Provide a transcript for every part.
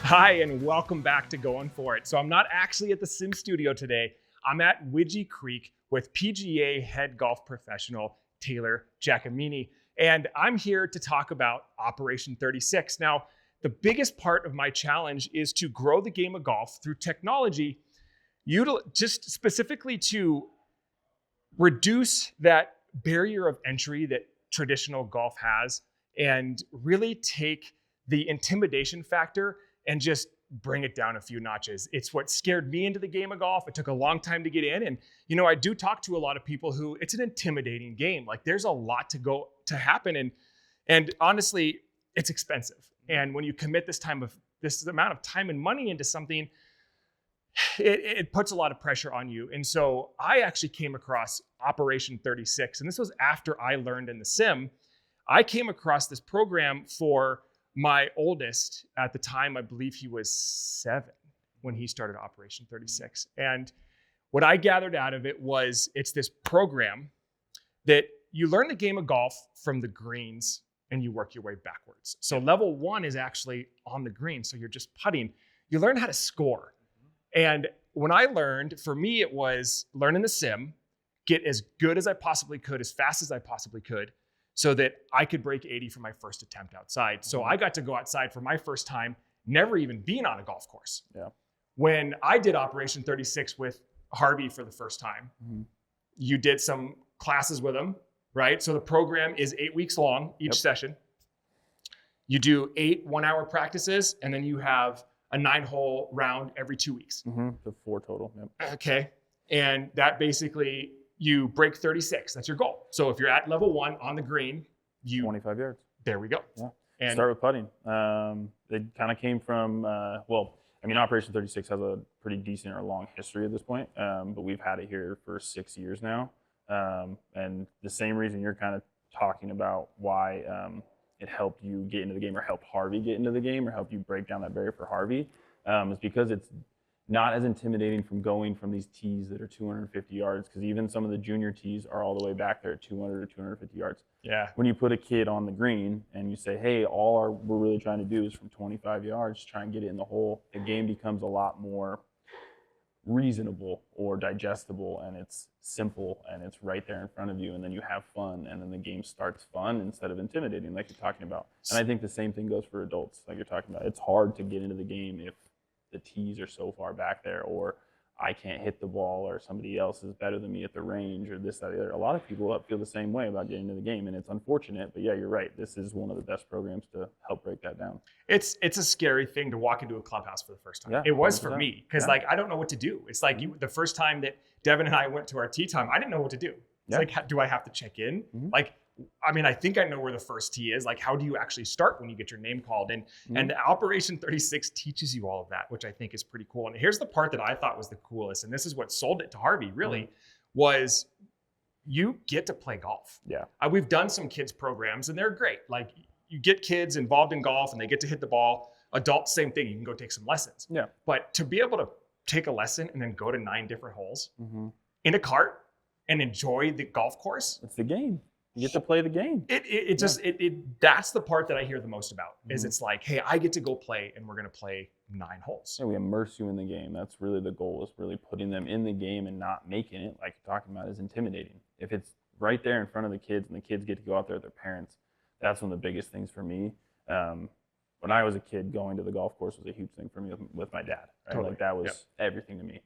Hi, and welcome back to Going For It. So I'm not actually at the Sim Studio today. I'm at Widgi Creek with PGA head golf professional Taylor Giacomini. And I'm here to talk about Operation 36. Now, the biggest part of my challenge is to grow the game of golf through technology, just specifically to reduce that barrier of entry that traditional golf has and really take the intimidation factor and just bring it down a few notches. It's what scared me into the game of golf. It took a long time to get in. And, I do talk to a lot of people who it's an intimidating game. Like there's a lot to happen. And honestly, it's expensive. And when you commit this amount of time and money into something, it puts a lot of pressure on you. And so I actually came across Operation 36. And this was after I learned in the sim. I came across this program for my oldest. At the time, I believe he was 7 when he started Operation 36. And what I gathered out of it was it's this program that you learn the game of golf from the greens and you work your way backwards. So level 1 is actually on the green. So you're just putting. You learn how to score. And when I learned, for me, it was learning the sim, get as good as I possibly could, as fast as I possibly could, so that I could break 80 for my first attempt outside. So I got to go outside for my first time, never even being on a golf course. Yeah. When I did Operation 36 with Harvey for the first time, you did some classes with him, right? So the program is 8 weeks long, each session. You do 8 one-hour practices, and then you have a 9-hole round every 2 weeks. So 4 total. Yep. Okay. And that basically, you break 36. That's your goal. So if you're at level 1 on the green, 25 yards. There we go. Yeah. And start with putting. It kind of came from, Operation 36 has a pretty decent or long history at this point, but we've had it here for 6 years now. And the same reason you're kind of talking about why it helped you get into the game or help Harvey get into the game or help you break down that barrier for Harvey is because it's not as intimidating from going from these tees that are 250 yards, because even some of the junior tees are all the way back there at 200 or 250 yards. Yeah. When you put a kid on the green and you say, hey, we're really trying to do is from 25 yards, try and get it in the hole, the game becomes a lot more reasonable or digestible, and it's simple and it's right there in front of you, and then you have fun, and then the game starts fun instead of intimidating like you're talking about. And I think the same thing goes for adults, like you're talking about. It's hard to get into the game if the tees are so far back there, or I can't hit the ball, or somebody else is better than me at the range, or this, that, the other. A lot of people feel the same way about getting into the game, and it's unfortunate, but yeah, you're right. This is one of the best programs to help break that down. It's a scary thing to walk into a clubhouse for the first time. Yeah, it was 100%. for me, because I don't know what to do. It's like the first time that Devin and I went to our tee time, I didn't know what to do. It's like, do I have to check in? I think I know where the first tee is. Like, how do you actually start when you get your name called? And Operation 36 teaches you all of that, which I think is pretty cool. And here's the part that I thought was the coolest, and this is what sold it to Harvey, really, was you get to play golf. Yeah. We've done some kids programs, and they're great. Like, you get kids involved in golf, and they get to hit the ball. Adults, same thing. You can go take some lessons. Yeah. But to be able to take a lesson and then go to 9 different holes in a cart and enjoy the golf course. It's the game. You get to play the game. That's the part that I hear the most about, is it's like, hey, I get to go play, and we're going to play 9 holes. Yeah, we immerse you in the game. That's really the goal, is really putting them in the game and not making it, like you're talking about, is intimidating. If it's right there in front of the kids and the kids get to go out there with their parents, that's one of the biggest things for me. When I was a kid, going to the golf course was a huge thing for me with my dad. Right? Totally. Like that was everything to me.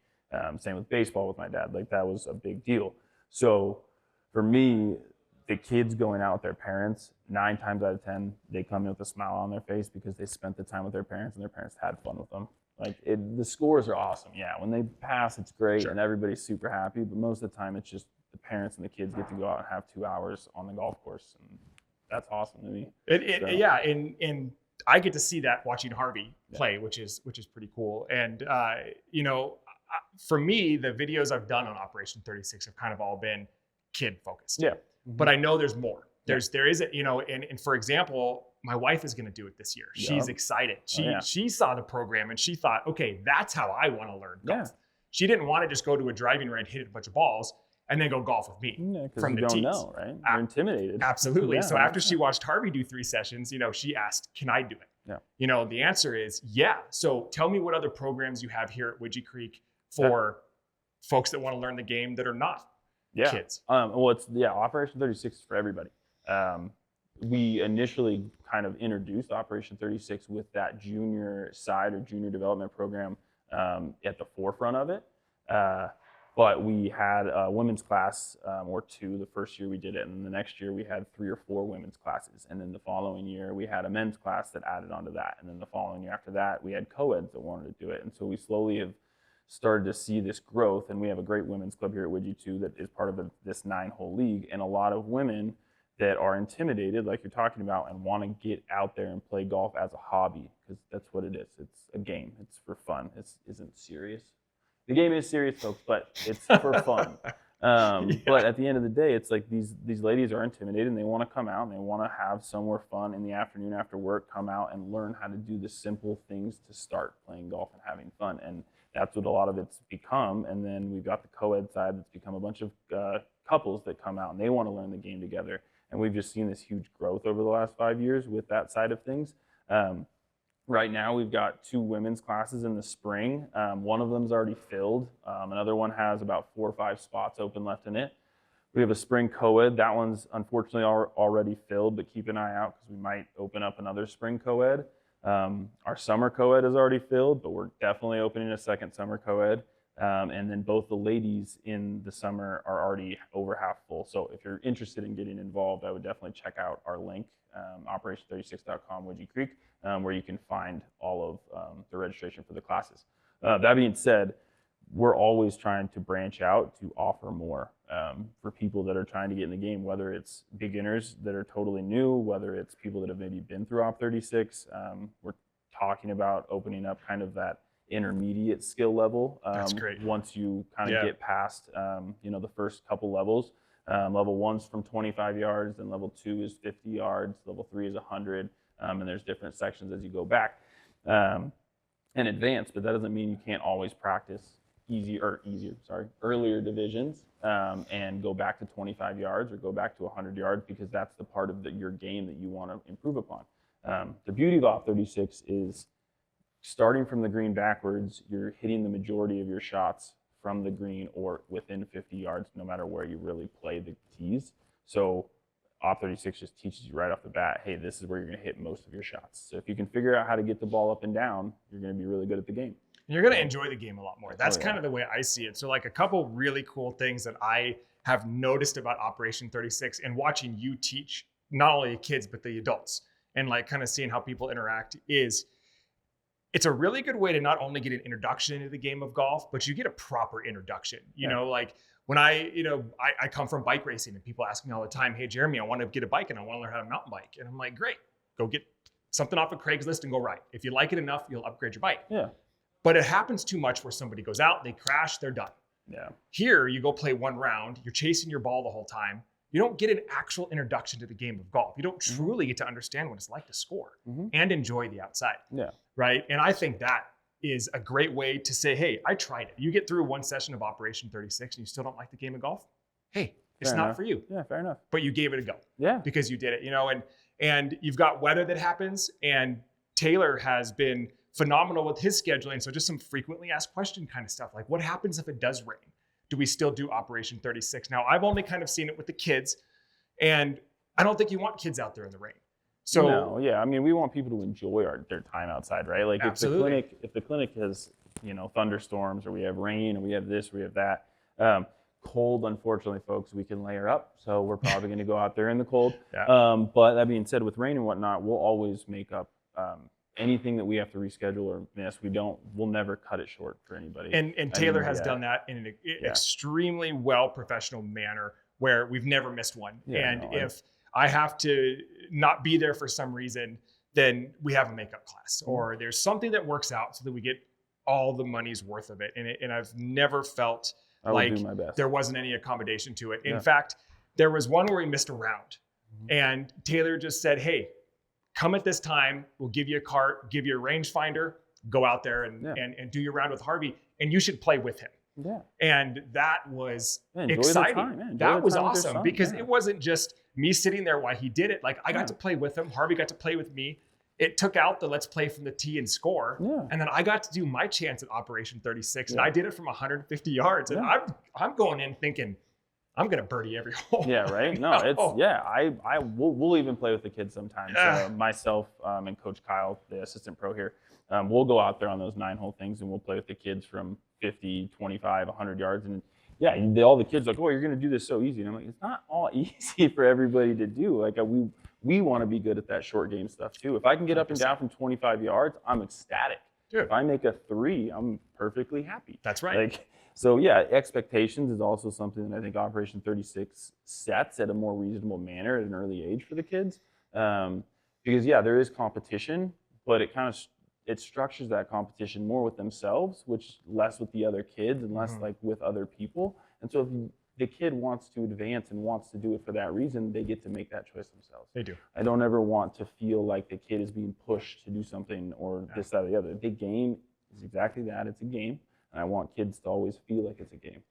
Same with baseball with my dad. Like that was a big deal. So for me, the kids going out with their parents, 9 times out of 10, they come in with a smile on their face because they spent the time with their parents and their parents had fun with them. Like the scores are awesome. Yeah, when they pass, it's great and everybody's super happy. But most of the time, it's just the parents and the kids get to go out and have 2 hours on the golf course, and that's awesome to me. Yeah, and I get to see that watching Harvey play, which is pretty cool. And for me, the videos I've done on Operation 36 have kind of all been kid focused. Yeah. But I know there's more. There is and for example, my wife is going to do it this year. She's excited. She saw the program and she thought, okay, that's how I want to learn golf. She didn't want to just go to a driving range, hit a bunch of balls. and then go golf with me Because from you the don't tees. know, right? You're intimidated. Absolutely. Yeah, So after she watched Harvey do 3 sessions, she asked, can I do it? Yeah. The answer is yeah. So tell me what other programs you have here at Widgi Creek for folks that want to learn the game that are not kids. Well, Operation 36 is for everybody. We initially kind of introduced Operation 36 with that junior side or junior development program at the forefront of it. But we had a women's class or 2 the first year we did it, and then the next year we had 3 or 4 women's classes, and then the following year we had a men's class that added onto that, and then the following year after that we had co-eds that wanted to do it, and so we slowly have started to see this growth, and we have a great women's club here at Widgi too that is part of this 9-hole league, and a lot of women that are intimidated, like you're talking about, and want to get out there and play golf as a hobby, because that's what it is. It's a game. It's for fun. It isn't serious. The game is serious, folks, but it's for fun. But at the end of the day, it's like these ladies are intimidated and they want to come out and they want to have somewhere fun in the afternoon after work, come out and learn how to do the simple things to start playing golf and having fun. And that's what a lot of it's become. And then we've got the co-ed side that's become a bunch of couples that come out and they want to learn the game together. And we've just seen this huge growth over the last 5 years with that side of things. Right now, we've got 2 women's classes in the spring. One of them's already filled. Another one has about 4 or 5 spots open left in it. We have a spring co-ed. That one's unfortunately already filled, but keep an eye out because we might open up another spring co-ed. Our summer co-ed is already filled, but we're definitely opening a second summer co-ed. And then both the ladies in the summer are already over half full. So if you're interested in getting involved, I would definitely check out our link, operation36.com, Widgi Creek, where you can find all of the registration for the classes. That being said, we're always trying to branch out to offer more for people that are trying to get in the game, whether it's beginners that are totally new, whether it's people that have maybe been through Op 36. We're talking about opening up kind of that intermediate skill level. That's great. Once you kind of get past the first couple levels. Level 1's from 25 yards, and level 2 is 50 yards, level 3 is 100, and there's different sections as you go back and advance, but that doesn't mean you can't always practice earlier divisions and go back to 25 yards or go back to 100 yards, because that's the part of your game that you want to improve upon. The beauty of Op 36 is starting from the green backwards, you're hitting the majority of your shots from the green or within 50 yards, no matter where you really play the tees. So Op 36 just teaches you right off the bat, hey, this is where you're going to hit most of your shots. So if you can figure out how to get the ball up and down, you're going to be really good at the game. You're going to enjoy the game a lot more. That's kind of the way I see it. So like a couple really cool things that I have noticed about Operation 36 and watching you teach not only the kids, but the adults, and like kind of seeing how people interact is it's a really good way to not only get an introduction into the game of golf, but you get a proper introduction. You know, like when I come from bike racing and people ask me all the time, hey, Jeremy, I want to get a bike and I want to learn how to mountain bike. And I'm like, great, go get something off of Craigslist and go ride. If you like it enough, you'll upgrade your bike. Yeah. But it happens too much where somebody goes out, they crash, they're done. Yeah. Here, you go play one round, you're chasing your ball the whole time. You don't get an actual introduction to the game of golf. You don't truly get to understand what it's like to score and enjoy the outside. Yeah. Right. And I think that is a great way to say, hey, I tried it. You get through one session of Operation 36 and you still don't like the game of golf. Hey, it's not for you. Yeah, fair enough. But you gave it a go. Yeah. Because you did it, and you've got weather that happens, and Taylor has been phenomenal with his scheduling. So just some frequently asked question kind of stuff, like what happens if it does rain? Do we still do Operation 36? Now, I've only kind of seen it with the kids, and I don't think you want kids out there in the rain. So no, yeah, I mean, we want people to enjoy their time outside, right? Like absolutely. if the clinic has, thunderstorms, or we have rain, or we have this, or we have that. Cold, unfortunately, folks, we can layer up. So we're probably going to go out there in the cold. Yeah. But that being said, with rain and whatnot, we'll always make up anything that we have to reschedule or miss. We'll never cut it short for anybody. And Taylor has done that in an extremely well professional manner where we've never missed one. If I have to not be there for some reason, then we have a makeup class, or there's something that works out so that we get all the money's worth of it. And I've never felt like there wasn't any accommodation to it. In fact, there was one where we missed a round, and Taylor just said, hey, come at this time, we'll give you a cart, give you a rangefinder, go out there and do your round with Harvey, and you should play with him. Yeah. And that was enjoy exciting. The time, man. That was time with your awesome son. because it wasn't just me sitting there while he did it. Like I got Yeah. to play with him. Harvey got to play with me. It took out the let's play from the tee and score. Yeah. And then I got to do my chance at Operation 36. And Yeah. I did it from 150 yards. And Yeah. I'm going in thinking, I'm gonna birdie every hole. Yeah, right. No, it's we'll even play with the kids sometimes. Myself and Coach Kyle, the assistant pro here, we'll go out there on those 9-hole things and we'll play with the kids from 50, 25, 100 yards. And yeah, all the kids are like, oh, you're gonna do this so easy. And I'm like, it's not all easy for everybody to do. Like we want to be good at that short game stuff too. If I can get up and down from 25 yards, I'm ecstatic. Dude. If I make a 3, I'm perfectly happy. That's right. Like. So yeah, expectations is also something that I think Operation 36 sets at a more reasonable manner at an early age for the kids, because yeah, there is competition, but it structures that competition more with themselves, which less with the other kids and less like with other people. And so if the kid wants to advance and wants to do it for that reason, they get to make that choice themselves. They do. I don't ever want to feel like the kid is being pushed to do something or this, that, or the other. The game is exactly that. It's a game. And I want kids to always feel like it's a game.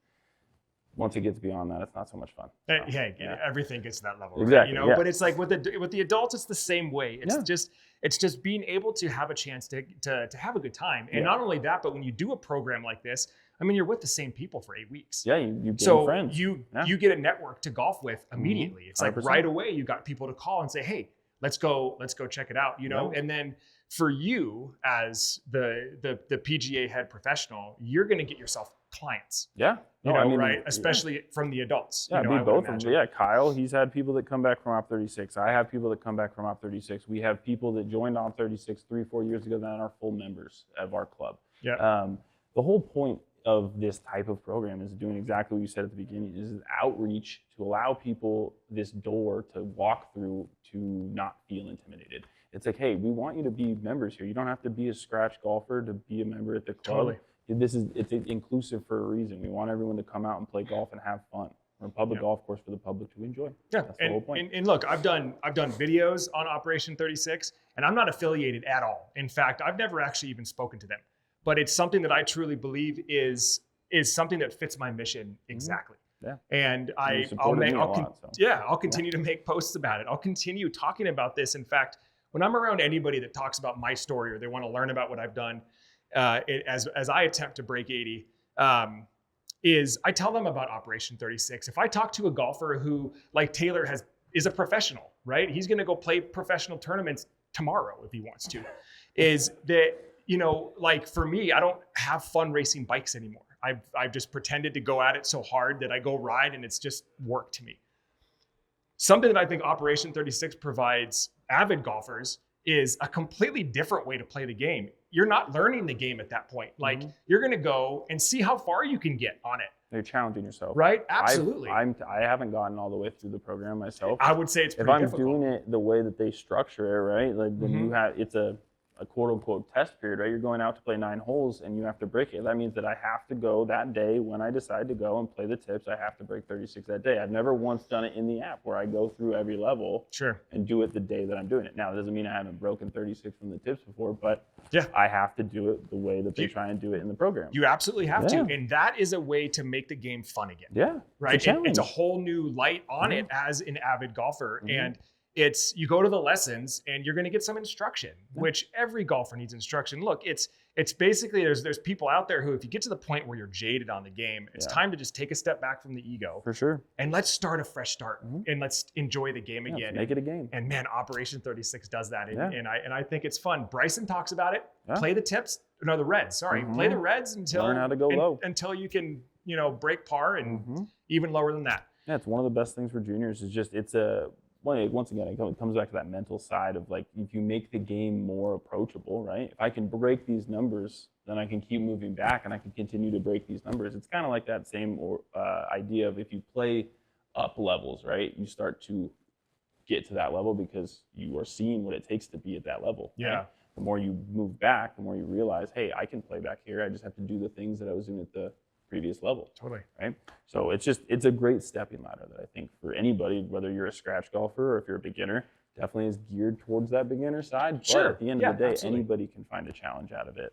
Once it gets beyond that, it's not so much fun. So, yeah, everything gets to that level, exactly, right? But it's like with the adults, it's the same way. It's just being able to have a chance to have a good time. And not only that, but when you do a program like this, I mean, you're with the same people for 8 weeks. Yeah, you gain friends. You get a network to golf with immediately. It's like 100%. right away you got people to call and say, hey, let's go check it out, And then for you as the PGA head professional, you're going to get yourself clients. Yeah. Right? Especially from the adults. Yeah, both of them. Yeah, Kyle, he's had people that come back from Op 36. I have people that come back from Op 36. We have people that joined Op 36 3-4 years ago that are full members of our club. Yeah. The whole point of this type of program is doing exactly what you said at the beginning, is outreach to allow people this door to walk through to not feel intimidated. It's like, hey, we want you to be members here. You don't have to be a scratch golfer to be a member at the club. Totally. It's inclusive for a reason. We want everyone to come out and play golf and have fun. We're a public golf course for the public to enjoy. Yeah, that's the whole point. And look, I've done videos on Operation 36, and I'm not affiliated at all. In fact, I've never actually even spoken to them. But it's something that I truly believe is something that fits my mission exactly. Yeah. And I'll continue to make posts about it. I'll continue talking about this. In fact, when I'm around anybody that talks about my story or they want to learn about what I've done, as I attempt to break 80, is I tell them about Operation 36. If I talk to a golfer who, like Taylor, is a professional, right? He's going to go play professional tournaments tomorrow if he wants to. Is that, like for me, I don't have fun racing bikes anymore. I've just pretended to go at it so hard that I go ride and it's just work to me. Something that I think Operation 36 provides avid golfers is a completely different way to play the game. You're not learning the game at that point. Like you're going to go and see how far you can get on it. You're challenging yourself. Right? Absolutely. I haven't gotten all the way through the program myself. I would say it's pretty difficult. If I'm doing it the way that they structure it, right? Like when you have, it's a quote unquote test period, right? You're going out to play 9 holes and you have to break it. That means that I have to go that day when I decide to go and play the tips. I have to break 36 that day. I've never once done it in the app where I go through every level and do it the day that I'm doing it. Now, it doesn't mean I haven't broken 36 from the tips before, but I have to do it the way that they try and do it in the program. You absolutely have to. And that is a way to make the game fun again. Yeah. Right? It's a whole new light on it as an avid golfer. And you go to the lessons and you're going to get some instruction, which every golfer needs instruction. Look, it's basically there's people out there who, if you get to the point where you're jaded on the game, it's time to just take a step back from the ego. For sure. And let's start a fresh start and let's enjoy the game again. Make it a game. And man, Operation 36 does that. And I think it's fun. Bryson talks about it. Play the tips. No, the reds. Sorry. Play the reds until learn how to go low. Until you can, break par and even lower than that. Yeah, it's one of the best things for juniors is just once again, it comes back to that mental side of like, if you make the game more approachable, right? If I can break these numbers, then I can keep moving back and I can continue to break these numbers. It's kind of like that same idea of if you play up levels, right? You start to get to that level because you are seeing what it takes to be at that level. Yeah. Right? The more you move back, the more you realize, hey, I can play back here. I just have to do the things that I was doing at the previous level. Totally. Right? So it's a great stepping ladder that I think for anybody, whether you're a scratch golfer or if you're a beginner, definitely is geared towards that beginner side. Sure. But at the end of the day, absolutely. anybody can find a challenge out of it.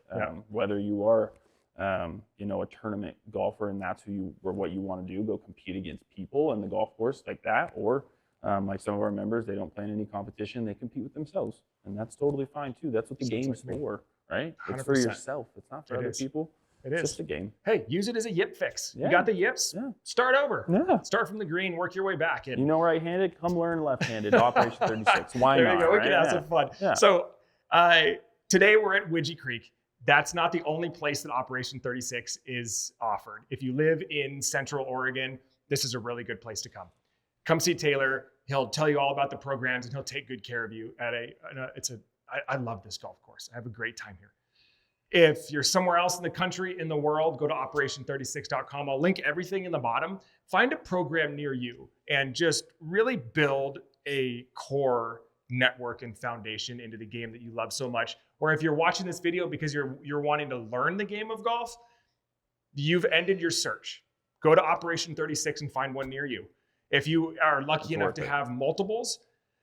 Whether you are a tournament golfer and that's what you want to do, go compete against people in the golf course like that. Or like some of our members, they don't play in any competition, they compete with themselves. And that's totally fine too. That's what the game's for, right? It's for 100%. yourself. It's not for other people. It's just a game. Hey, use it as a yip fix. Yeah. You got the yips? Yeah. Start over. Yeah. Start from the green, work your way back. And Right-handed, come learn left-handed. Operation 36. Why there not? you go. We can have Yeah. some fun. Yeah. So today we're at Widgi Creek. That's not the only place that Operation 36 is offered. If you live in Central Oregon, this is a really good place to come. Come see Taylor. He'll tell you all about the programs and he'll take good care of you. I love this golf course. I have a great time here. If you're somewhere else in the country, in the world, go to operation36.com. I'll link everything in the bottom. Find a program near you and just really build a core network and foundation into the game that you love so much. Or if you're watching this video because you're wanting to learn the game of golf, you've ended your search. Go to Operation 36 and find one near you. If you are lucky enough to have multiples,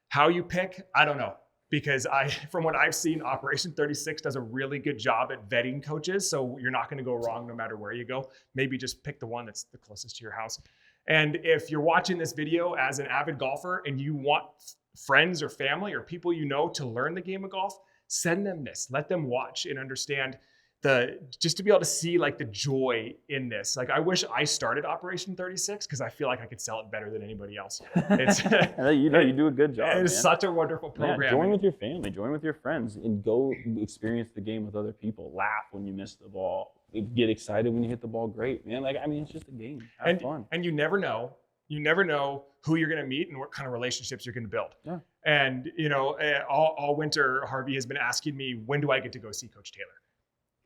how you pick, I don't know. Because from what I've seen, Operation 36 does a really good job at vetting coaches. So you're not going to go wrong no matter where you go. Maybe just pick the one that's the closest to your house. And if you're watching this video as an avid golfer and you want friends or family or people you know to learn the game of golf, send them this. Let them watch and understand just to be able to see like the joy in this. Like I wish I started Operation 36 because I feel like I could sell it better than anybody else. You do a good job. It's such a wonderful program. Yeah, join with your family, join with your friends, and go experience the game with other people. Laugh when you miss the ball. Get excited when you hit the ball. Great, man. It's just a game. Have fun. And you never know who you're going to meet and what kind of relationships you're going to build. Yeah. And all winter, Harvey has been asking me, when do I get to go see Coach Taylor?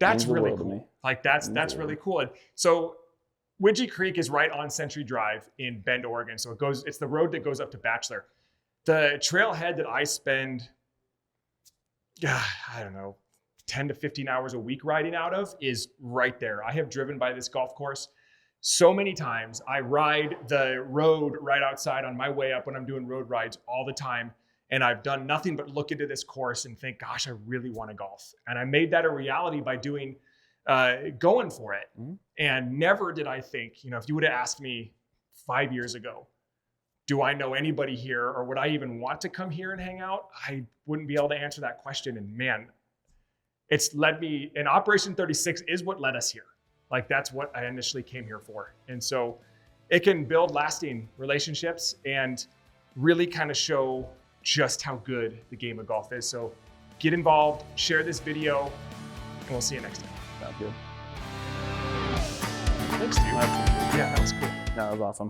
That's really cool. Like that's really cool. And so Widgi Creek is right on Century Drive in Bend, Oregon. So it's the road that goes up to Bachelor. The trailhead that I spend, I don't know, 10 to 15 hours a week riding out of is right there. I have driven by this golf course so many times. I ride the road right outside on my way up when I'm doing road rides all the time. And I've done nothing but look into this course and think, gosh, I really want to golf. And I made that a reality by going for it. Mm-hmm. And never did I think, if you would have asked me 5 years ago, do I know anybody here or would I even want to come here and hang out? I wouldn't be able to answer that question. And man, it's led me, and Operation 36 is what led us here. Like that's what I initially came here for. And so it can build lasting relationships and really kind of show just how good the game of golf is. So get involved, share this video, and we'll see you next time. Sounds good. Thanks, dude. Yeah, that was cool. That was awesome.